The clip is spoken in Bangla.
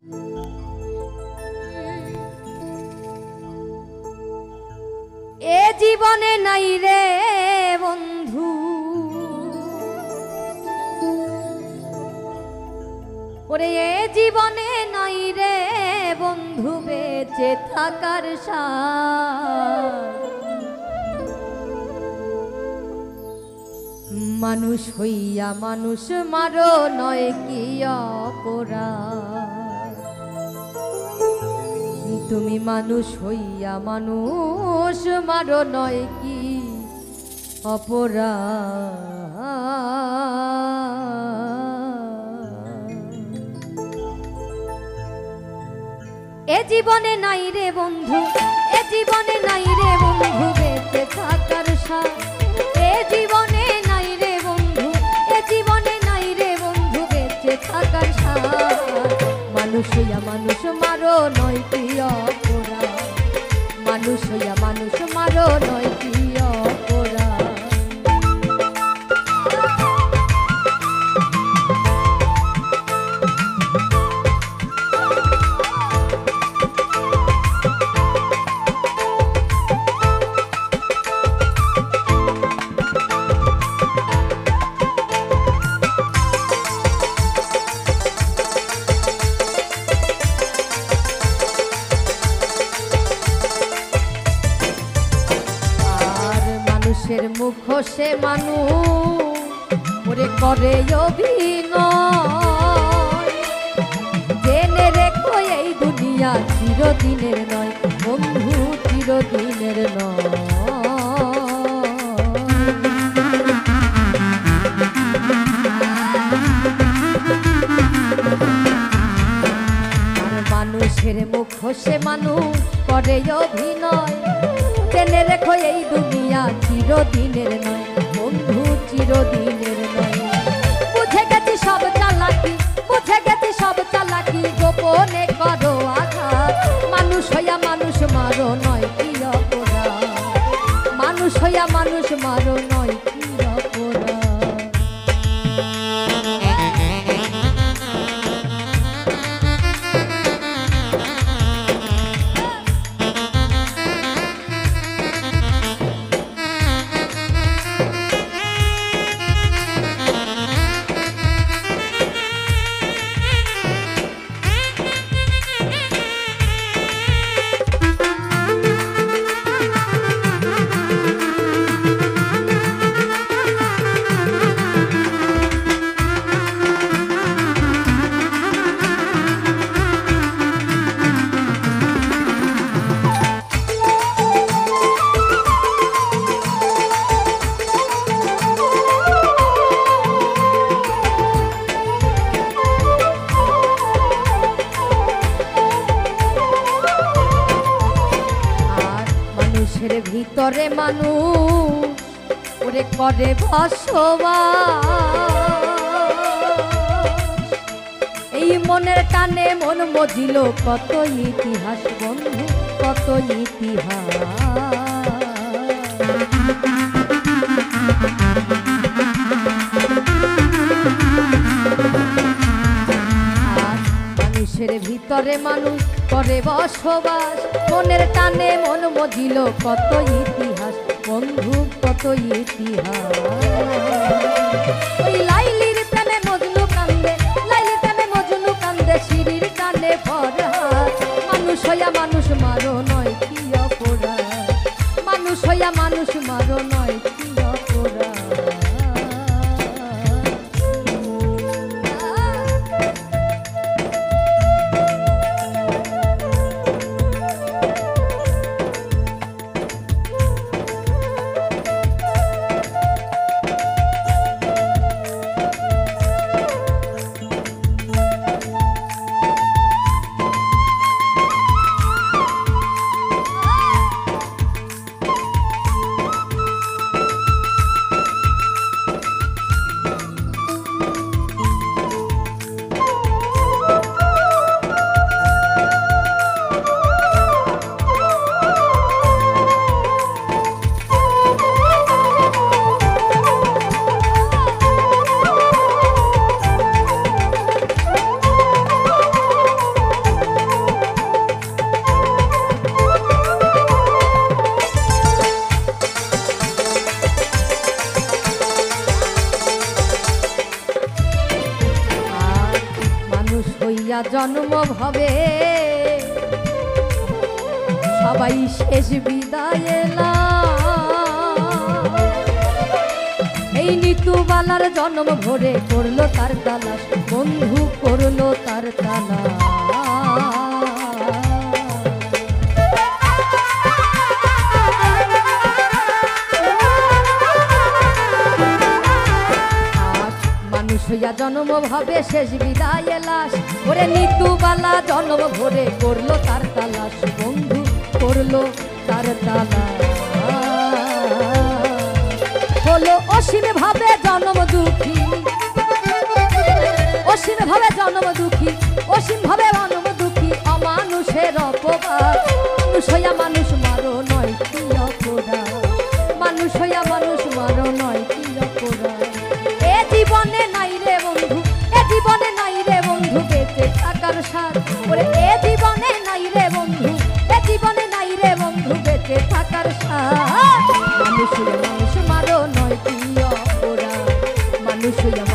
এ জীবনে নাই রে বন্ধু ওরে এ জীবনে নাই রে বন্ধু বেঁচে থাকার সাথ মানুষ হইয়া মানুষ মারো নয় কি অপরাধ তুমি মানুষ হইয়া মানুষ মারো নয় কি অপরাধ এ জীবনে নাই রে বন্ধু এ জীবনে নাই রে বন্ধু বেঁচে থাকার সাথ এ জীবনে নাই রে বন্ধু এ জীবনে নাই রে বন্ধু বেঁচে থাকার সাথ মানুষ হইয়া মানুষ মারো নয় কি অপরাধ মানুষ হইয়া মানুষ মারো নয় কি অপরাধ মানুষের মুখ সে মানুষ ওরে করে অভিনয় জেনে রেখো এই দুনিয়া চিরদিনের নয় বন্ধু চিরদিনের নয় মানুষের মুখ সে মানুষ করে অভিনয় জেনে রেখো এই দুনিয়া চিরদিনের নয় বন্ধু চিরদিনের নয় বুঝে গেছি সব চালাকি বুঝে গেছি সব চালাকি গোপনে করো আঘাত মানুষ হইয়া মানুষ মারো নয় কি অপরাধ মানুষ হইয়া মানুষ মারো নয় কি অপরাধ ভিতরে মানুষ ওরে করে বসবাস এই মনের টানে মন মজিল কত ইতিহাস বন্ধু কত ইতিহাস মানুষের ভিতরে মানুষ করে বসবাস মনের টানে মন মজিল কত ইতিহাস বন্ধু কত ইতিহাস ওই লাইলির প্রেমে মজনু কান্দে লাইলির প্রেমে মজনু কান্দে শিরির টানে ফরহাদ মানুষ হইয়া মানুষ মারো নয় কি অপরাধ মানুষ হইয়া মানুষ মারো নয় কি অপরাধ জন্ম ভাবে সবাই শেষ বিদায় এলাম। এই নিতুবালার জন্ম ভরে করলো তার তালাশ, বন্ধু করলো তার তালাশ। মানুষ হইয়া জন্ম ভাবে শেষ বিদায় লাশ, ওরে নিতুবালা জন্ম ভরে করলো তার তালাশ, বন্ধু করলো তার তালাশ। হলো অসীম ভাবে জন্ম দুঃখী, অসীম ভাবে জন্ম দুঃখী, অসীম ভাবে জন্ম দুঃখী, অমানুষের অপবাদ। মানুষ হইয়া মানুষ মারো নয় কি অপরাধ, মানুষ হইয়া মানুষ মারো নয় কি অপরাধ। এ জীবনে নাই রে বন্ধু, এ জীবনে নাই রে বন্ধু বেঁচে থাকার স্বাদ, ওরে এ জীবনে নাই রে বন্ধু, এ জীবনে নাই রে বন্ধু বেঁচে থাকার স্বাদ। মানুষ হইয়া মানুষ মারো নয় কি অপরাধ, মানুষ হইয়া